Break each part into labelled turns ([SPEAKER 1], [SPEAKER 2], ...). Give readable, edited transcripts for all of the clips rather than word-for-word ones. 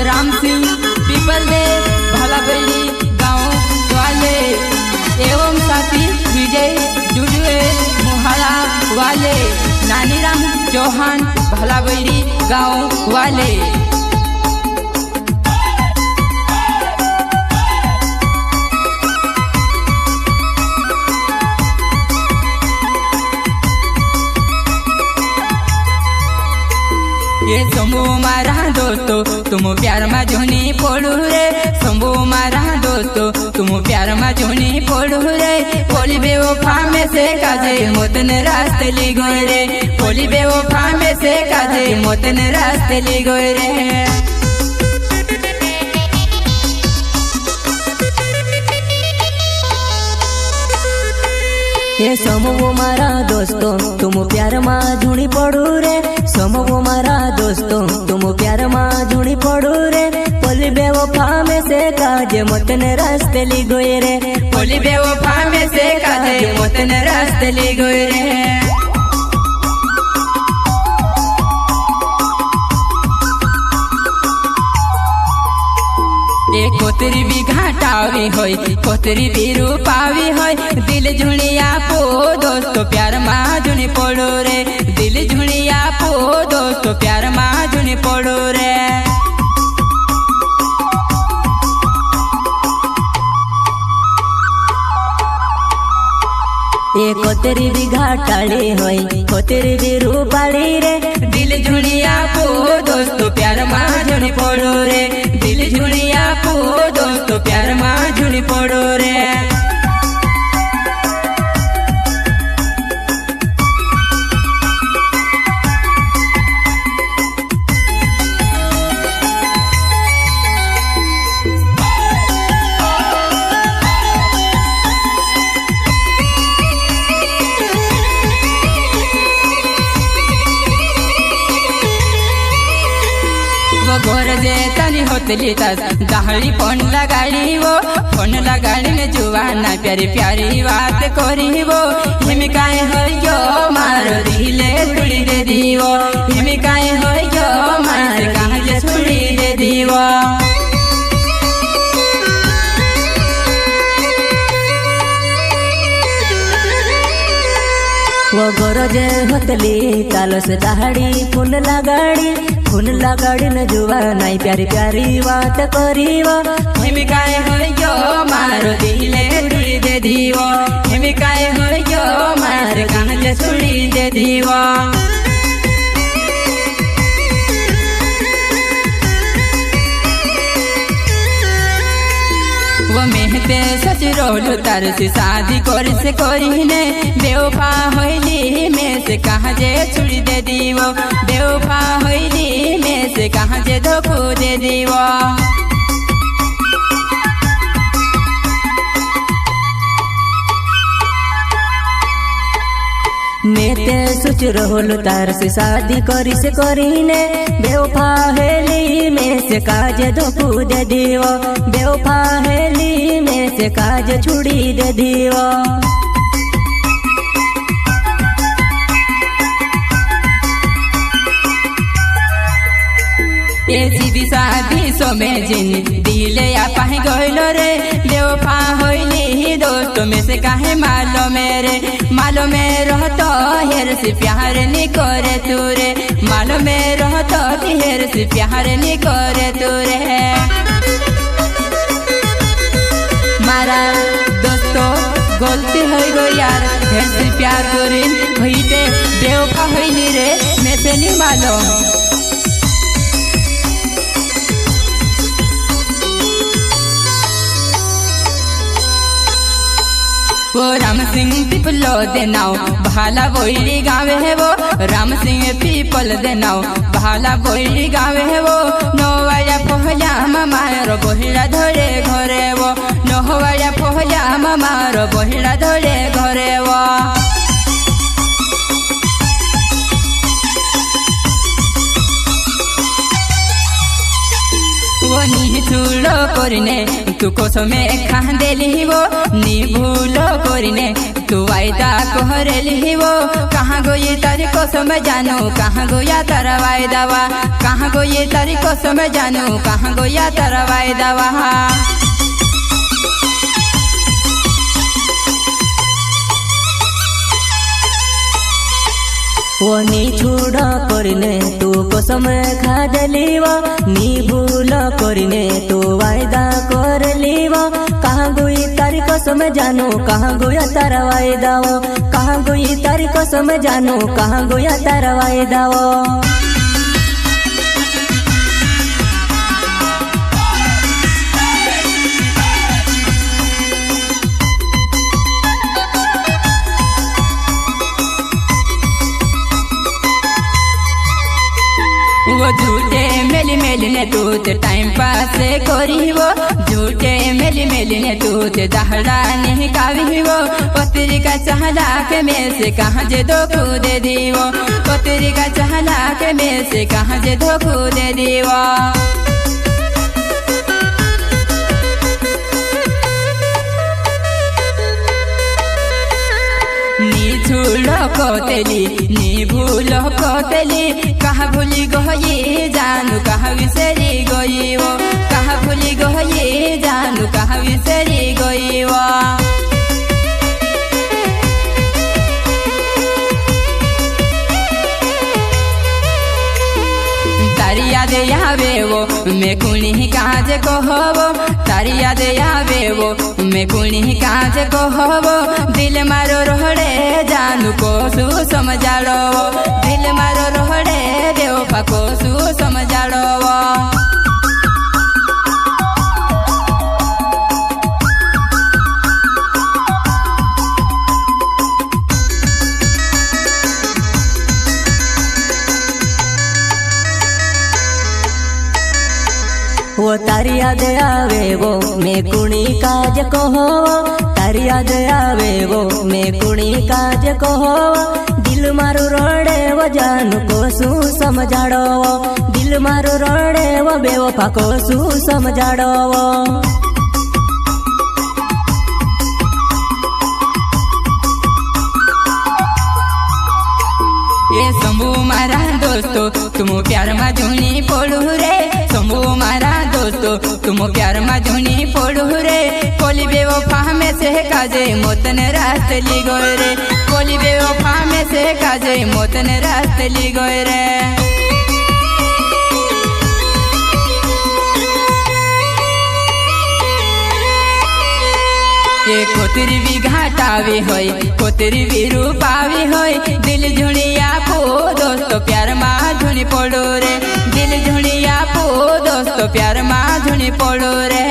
[SPEAKER 1] Ram Singh people they भलाबेली गाँव वाले एवं साथी विजय डुडुए मुहारा वाले नानीराम चौहान भलाबेली गाँव वाले। ये शंभू मारा दोस्तों तुम प्यार में जोनी पड़ू रे, शंभू मारा दोस्तों तुम प्यार में जोनी पड़ू रे। पोली बेवफा में से काजे मोतन रास्ते ली गए रे, पोली बेवफा में से काजे मोतन रास्ते ली गए रे।
[SPEAKER 2] ये समूह मारा दोस्तों तुम प्यार में झूणी पड़ू रे, समूह मारा दोस्तों तुम प्यार में झूणी पड़ू रे। पोली बेवफा में से काजे मोतन रास्ते ली गए रे,
[SPEAKER 1] पोली बेवफा में से काजे मोतन रास्ते ली गए रे। कोतरी भी घाटावी होई कोतरी भी रूपावी होई, दिल झुणिया पो दोस्तों प्यार माँ जुनी पड़ो रे, दिल झुणिया पो दोस्तों प्यार माँ जुनी पड़ो रे।
[SPEAKER 2] ये कोतरी भी घाटाली होई कोतरी भी रूपाली रे,
[SPEAKER 1] दिल झुणिया पो दोस्तों प्यार माँ जुनी पड़ो रे, दिल झुणिया पो दोस्तों प्यार माँ जुनी पड़ो रे। गोर जे तनी होतली तस दहली फोन लगाड़ी वो, फोन लगाड़ी ने जुवाना प्यारी प्यारी बात करी वो। हिम काहे होयो मारो दिले छुड़ी दे दीवो, हिम काहे होयो मार कहाँ जे छुड़ी दे दीवो।
[SPEAKER 2] वो गोरजे होतली तालस दहाड़ी फूल लगाड़ी न जुवा नाई प्यारी प्यारी बात करी वो।
[SPEAKER 1] हिम काहे होयो मारो दिले छुड़ी दे दीवो, हिम काहे होयो मार कहाँ जे छुड़ी दे दीवो। वो मेहते सच रोलू तार से शादी करी से करी ने, बेवफा होइली में से कहाँ जे छुड़ी दे दीवो, बेवफा होइली में से कहाँ जे धोखो दे दीवो।
[SPEAKER 2] मेते सोच रोल तार से शादी करी ने, बेवफा हेली में से काज धोखो दे दीवो, बेवफा हेली में से काज छुड़ी दे दीवो।
[SPEAKER 1] ये सीधी शादी सो में जिन दिले या पाही गइलो रे, बेवफा होइली दोस्तों में से काहे मालो मेरे, मालो में रहतो हेर से प्यार नहीं करे तूरे, मालो में रहतो हेर से प्यार नहीं करे तूरे। मारा दोस्तों गलती हो गई यार, हेर से प्यार करीन भईते बेवफा होइली रे, मैं से नहीं मालूम। वो राम सिंह पीपलो दे नाव भाला बोईली गावे है वो, राम सिंह पीपल दे नाव भाला बोईली गावे है वो। नोवाया पोहला मामारो बोहिला धोरे घरे वो, नोवाया पोहला मामारो बोहिला धोरे घरे वो। वो नी निचुलो करिने तू कसमे खांदेली वो नी भूलो करिने तू वायदा कहरेली वो कहाँ गई तारी कसम जानू कहाँ गोया तारा वायदावा कहाँ गई तारी कसम जानू कहाँ गोया तारा वायदावा
[SPEAKER 2] वो नी छुड़ा करिने तू कसम खादलीवा नी भूल करिने तू वायदा करलीवा कहाँ गई तारी कसम जानू कहाँ गोया तारा वायदाओ कहाँ गई तारी कसम जानू कहाँ गोया तारा वायदाओ
[SPEAKER 1] वो झूठे मेली मेली ने तूते टाइम पास करी वो झूठे मेली मेली ने तूते दहड़ा नहीं कावी वो पत्रिका चाहला के में से कहाँ जे धोखू दे दी वो पत्रिका चाहला के में से कहाँ जे धोखू दे दी वो झूलो कोतेली नी भूलो कोतेली कहाँ भूली गई जानू कहाँ विसरी गई वो कहाँ भूली गई जानू कहाँ विसरी गई वो तारी याद आवे वो मैं कुणी काज कहबो तारी याद आवे वो मैं कुणी काज कहबो दिल मारो रोहड़े जानू कोसु समझाड़ो दिल मारो रोहड़े बेवफा कोसु समझाड़ो
[SPEAKER 2] वो तारी याद आवे वो मैं कुणी काज कहो तारी याद आवे वो मैं कुणी काज कहो दिल मारो रोड़े वो जानू को सू समझाड़ो दिल मारो रोड़े वो बेवफा को सू समझाड़ो
[SPEAKER 1] ये शंभू मारा दोस्तों तुम प्यार में झूनी पड़ू रे शंभू मारा दोस्तों तुम प्यार में झूनी पड़ू रे कोली बेवफा में से काजे मोतन रास्ते ली गोय रे कोली बेवफा में से काजे मोतन रास्ते ली गोय रे ये कोतरी भी घाटावी होय कोतरी भी रूपावी होय दिल झुणिया पो दोस्तों प्यार मा झुणी पड़ो रे दिल झुणिया पो दोस्तों प्यार मा झुणी पड़ो रे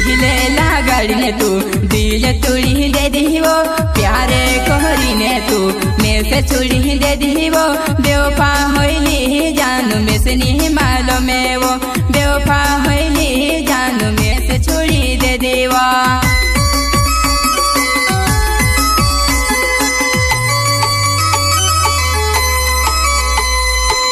[SPEAKER 1] दिले लगाड़ी ने तू दिल तुड़ी दे दी वो प्यारे कोहरी ने तू में से चुड़ी दे दी वो बेवफा होइली जानू में से नहीं मालो में वो बेवफा होइली जानू में से चुड़ी दे दी वो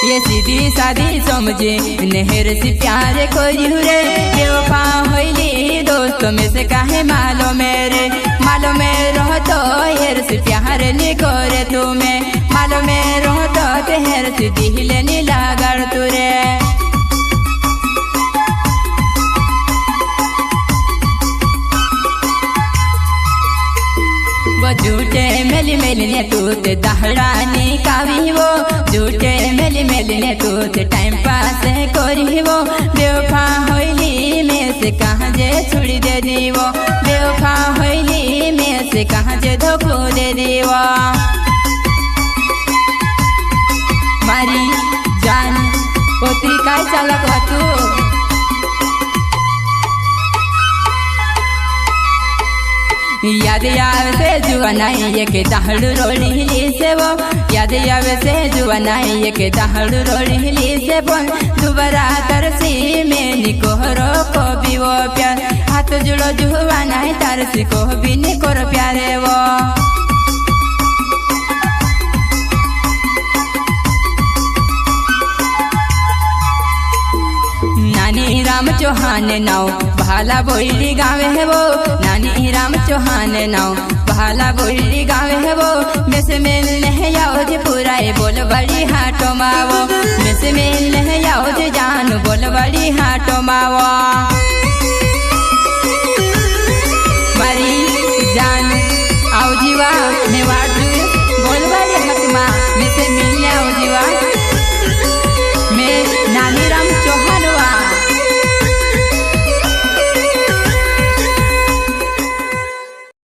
[SPEAKER 1] ये सीधी सादी समझे नहर से प्यार कोई रे बेवफा होइली दोस्तों में से काहे मालो मेरे मालो में रहो तो हेर से प्यार नहीं करे तुम्हें मालो में रहो तो तेहर से दिल नहीं लागड़ तुरे वो झूठे मेली मेली ने तूते दहड़ानी कावी वो झूठे मेली मेली ने तूते टाइम पास करी वो बेवफा होइली में से कहाँ जे छुड़ी दे दी वो बेवफा होइली में से कहाँ जे धोखो दे दी वो मारी जान पोतरी काय चालक हो तू याद आवे से जुआनाई ये के दहड़ रोड़ी से वो याद आवे से जुआनाई ये के दहड़ रोड़ी से बोल दोबारा तरसी में निकोरो को भी वो प्यार हाथ जुड़ो जुआनाई तरसी को भी निकोरो प्यारे वो नानी राम चौहान नाव भाला बोली गावे है वो, नानी राम चौहान नाव भाला बोली गावे है वो। मिस मिलने है आओ जे पुराए बोल बड़ी हाटो मावो, मिस मिलने है आओ जे जान बोल बड़ी हाटो मावो।